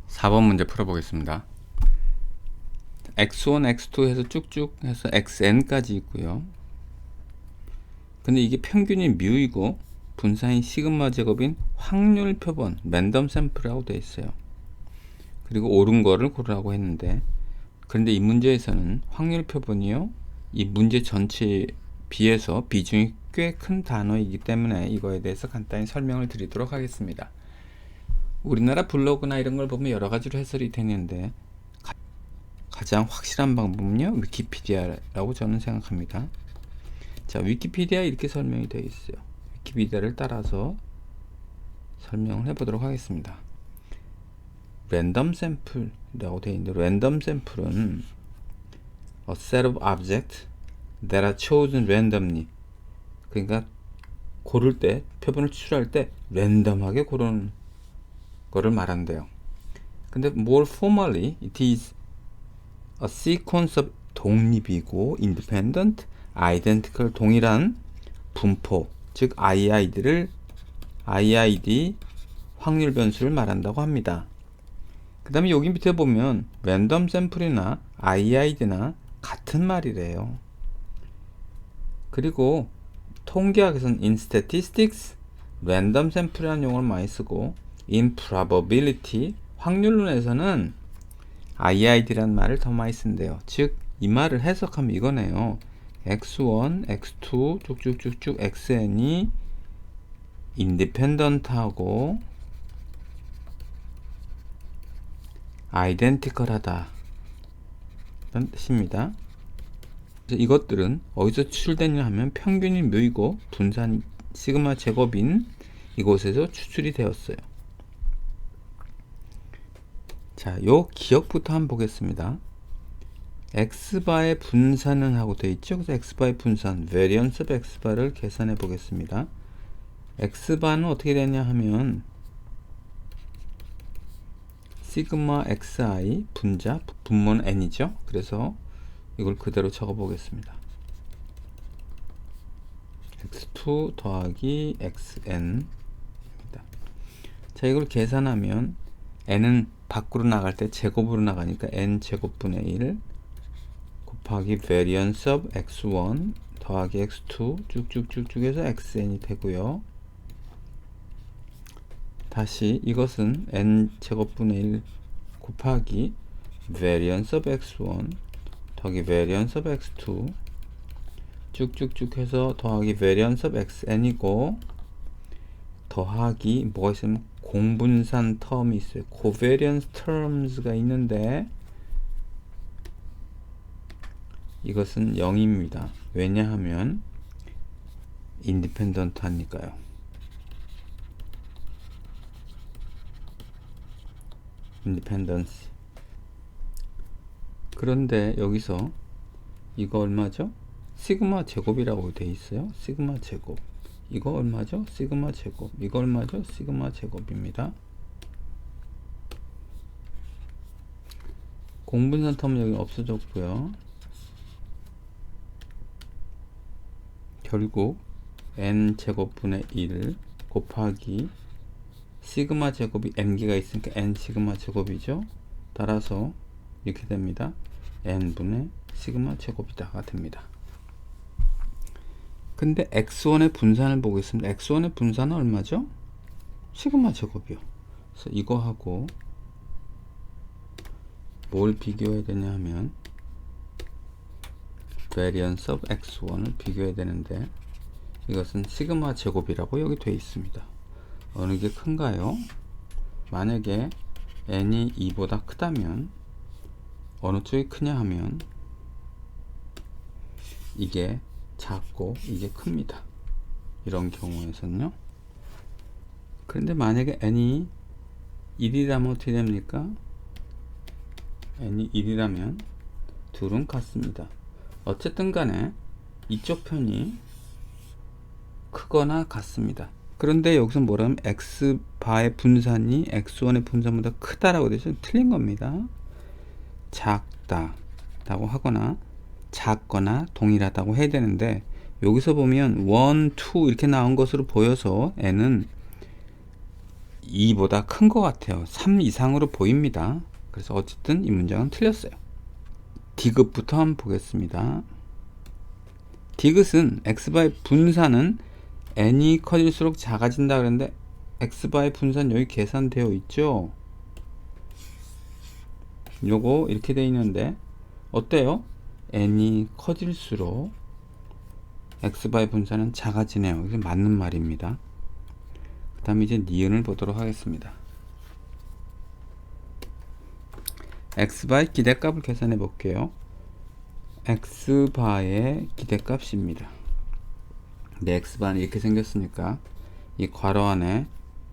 (4번) 문제 풀어보겠습니다. x1, x2 해서 쭉쭉 해서 xn까지 있고요. 근데 이게 평균이 뮤이고 분산이 시그마 제곱인 확률 표본 랜덤 샘플이라고 되어 있어요. 그리고 옳은 거를 고르라고 했는데, 그런데 이 문제에서는 확률 표본이요, 이 문제 전체에 비해서 비중이 꽤 큰 단어이기 때문에 이거에 대해서 간단히 설명을 드리도록 하겠습니다. 우리나라 블로그나 이런 걸 보면 여러 가지로 해설이 되는데 가장 확실한 방법은요, 위키피디아라고 저는 생각합니다. 자, 위키피디아에 이렇게 설명이 되어 있어요. 위키피디아를 따라서 설명을 해보도록 하겠습니다. 랜덤 샘플이라고 되어 있는데, 랜덤 샘플은 a set of objects that are chosen randomly. 그러니까 고를 때, 표본을 추출할 때 랜덤하게 고르는 거를 말한대요. 근데 more formally, it is a sequence of 독립이고 independent, identical 동일한 분포, 즉 IID 확률 변수를 말한다고 합니다. 그 다음에 여기 밑에 보면 랜덤 샘플이나 IID나 같은 말이래요. 그리고 통계학에서는 in statistics 랜덤 샘플이라는 용어를 많이 쓰고, in probability 확률론에서는 IID라는 말을 더 많이 쓴대요. 즉 이 말을 해석하면 이거네요. x1, x2 쭉쭉쭉쭉 xn이 인디펜던트하고 아이덴티컬하다 라는 뜻입니다. 그래서 이것들은 어디서 추출되냐 하면 평균이 뮤이고 분산 시그마 제곱인 이곳에서 추출이 되었어요. 자, 요 기억부터 한번 보겠습니다. x바의 분산은 하고 되어 있죠. 그래서 x바의 분산, variance of x바를 계산해 보겠습니다. x바는 어떻게 되냐 하면 시그마 xi 분자, 분모는 n이죠. 그래서 이걸 그대로 적어 보겠습니다. x2 더하기 xn 입니다. 자, 이걸 계산하면 n은 밖으로 나갈 때 제곱으로 나가니까 n 제곱분의 1 곱하기 variance of x1 더하기 x2 쭉쭉쭉쭉 해서 xn이 되고요. 다시 이것은 n 제곱분의 1 곱하기 variance of x1 더하기 variance of x2 쭉쭉쭉 해서 더하기 variance of xn이고, 더하기 뭐가 있으면 공분산 텀이 있어요. covariance terms가 있는데 이것은 0입니다. 왜냐하면 independent 하니까요. independence. 그런데 여기서 이거 얼마죠? 시그마 제곱이라고 되어 있어요. 시그마 제곱. 이거 얼마죠? 시그마 제곱. 이거 얼마죠? 시그마 제곱입니다. 공분산 텀은 여기 없어졌고요. 결국 n 제곱분의 1 곱하기 시그마 제곱이 n개가 있으니까 n 시그마 제곱이죠. 따라서 이렇게 됩니다. n분의 시그마 제곱이다가 됩니다. 근데 x1의 분산을 보겠습니다. x1의 분산은 얼마죠? 시그마 제곱이요. 그래서 이거하고 뭘 비교해야 되냐 하면 variance of x1을 비교해야 되는데, 이것은 시그마 제곱이라고 여기 되어 있습니다. 어느 게 큰가요? 만약에 n이 2보다 크다면 어느 쪽이 크냐 하면 이게 작고 이게 큽니다. 이런 경우에서는요. 그런데 만약에 n이 1이라면 어떻게 됩니까? n이 1이라면 둘은 같습니다. 어쨌든 간에 이쪽 편이 크거나 같습니다. 그런데 여기서 뭐라면 x바의 분산이 x1의 분산보다 크다라고 되죠. 틀린 겁니다. 작다 라고 하거나 작거나 동일하다고 해야 되는데, 여기서 보면 1, 2 이렇게 나온 것으로 보여서 n은 2보다 큰 것 같아요. 3 이상으로 보입니다. 그래서 어쨌든 이 문장은 틀렸어요. 디귿부터 한번 보겠습니다. 디귿은 x바의 분산은 n이 커질수록 작아진다 그랬는데 x바의 분산 여기 계산되어 있죠. 요거 이렇게 되어 있는데 어때요? n이 커질수록 x바의 분산은 작아지네요. 이게 맞는 말입니다. 그 다음에 이제 니은을 보도록 하겠습니다. x바의 기대값을 계산해 볼게요. x바의 기대값입니다. 근데 x바는 이렇게 생겼으니까 이 괄호 안에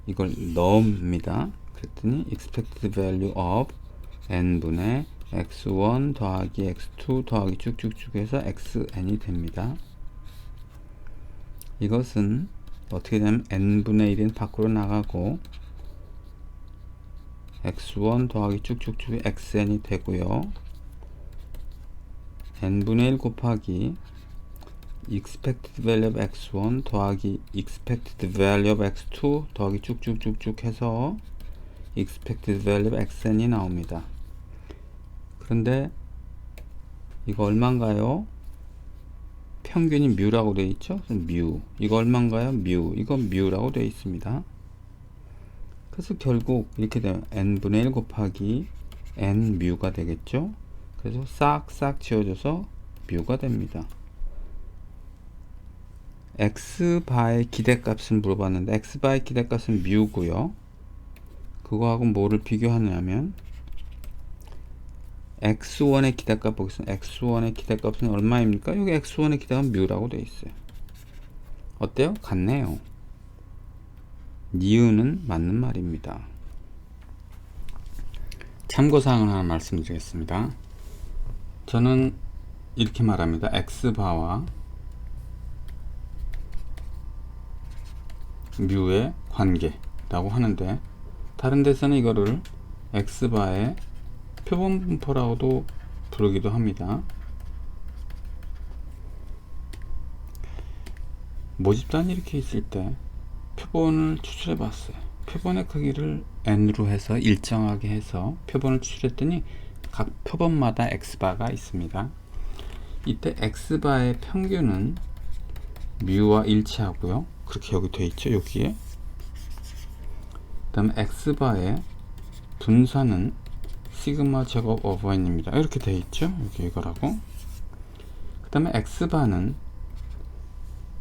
이걸 넣습니다. 그랬더니 expected value of n분의 x1 더하기 x2 더하기 쭉쭉쭉 해서 xn이 됩니다. 이것은 어떻게 되냐면 n분의 1은 밖으로 나가고 x1 더하기 쭉쭉쭉 xn이 되고요. n분의 1 곱하기 expected value of x1 더하기 expected value of x2 더하기 쭉쭉쭉쭉 해서 expected value of xn이 나옵니다. 그런데 이거 얼마인가요? 평균이 뮤라고 되어 있죠? 뮤. 이거 얼마인가요? 뮤. 이건 뮤라고 되어 있습니다. 그래서 결국 이렇게 되면 n분의 1 곱하기 n 뮤가 되겠죠? 그래서 싹싹 지워져서 뮤가 됩니다. x바의 기대값을 물어봤는데 x바의 기대값은 뮤고요. 그거하고 뭐를 비교하냐면 x1의 기대값 보겠습니다. x1의 기대값은 얼마입니까? 여기 x1의 기대값은 뮤라고 되어 있어요. 어때요? 같네요. 니은은 맞는 말입니다. 참고사항을 하나 말씀드리겠습니다. 저는 이렇게 말합니다. x바와 뮤의 관계라고 하는데 다른 데서는 이거를 x바의 표본 분포라고도 부르기도 합니다. 모집단이 이렇게 있을 때 표본을 추출해 봤어요. 표본의 크기를 n으로 해서 일정하게 해서 표본을 추출했더니 각 표본마다 x바가 있습니다. 이때 x바의 평균은 뮤와 일치하고요. 그렇게 여기 되어 있죠. 여기에. 그 다음에 x바의 분산은 시그마 제곱 오버 n입니다. 이렇게 되어 있죠. 여기 이거라고. 그 다음에 x바는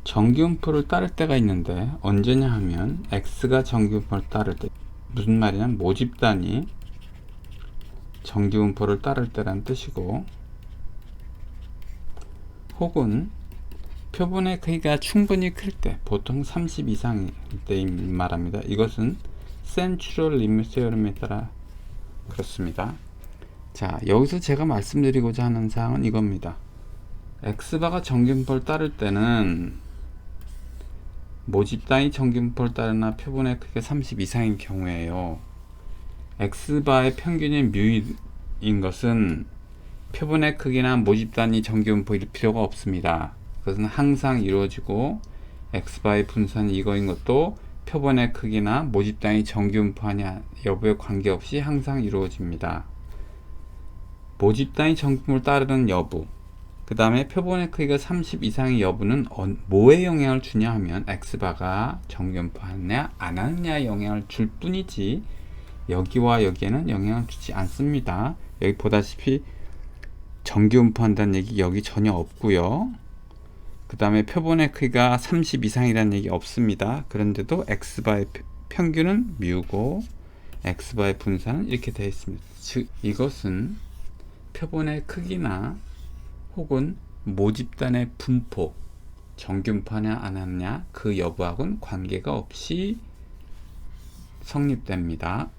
정기분포를 따를 때가 있는데 언제냐 하면 x가 정기분포를 따를 때, 무슨 말이냐면 모집단이 정기분포를 따를 때란 뜻이고, 혹은 표본의 크기가 충분히 클 때, 보통 30 이상일 때 말합니다. 이것은 센츄럴 리밋 세어럼에 따라 그렇습니다. 자, 여기서 제가 말씀드리고자 하는 사항은 이겁니다. x바가 정기분포를 따를 때는 모집단이 정기분포를 따르나 표본의 크기가 30 이상인 경우에요. x바의 평균이 뮤인 것은 표본의 크기나 모집단이 정기분포일 필요가 없습니다. 그것은 항상 이루어지고 x바의 분산이 이거인 것도 표본의 크기나 모집단이 정기분포하냐 여부에 관계없이 항상 이루어집니다. 모집단이 정기분포를 따르는 여부, 그 다음에 표본의 크기가 30 이상의 여부는 뭐에 영향을 주냐 하면 x바가 정기분포하느냐 안 하느냐에 영향을 줄 뿐이지 여기와 여기에는 영향을 주지 않습니다. 여기 보다시피 정기분포한다는 얘기 여기 전혀 없고요. 그 다음에 표본의 크기가 30 이상이라는 얘기 없습니다. 그런데도 x바의 평균은 뮤고 x바의 분산은 이렇게 되어 있습니다. 즉 이것은 표본의 크기나 혹은 모집단의 분포, 정기분포하냐 안 하느냐 그 여부하고는 관계가 없이 성립됩니다.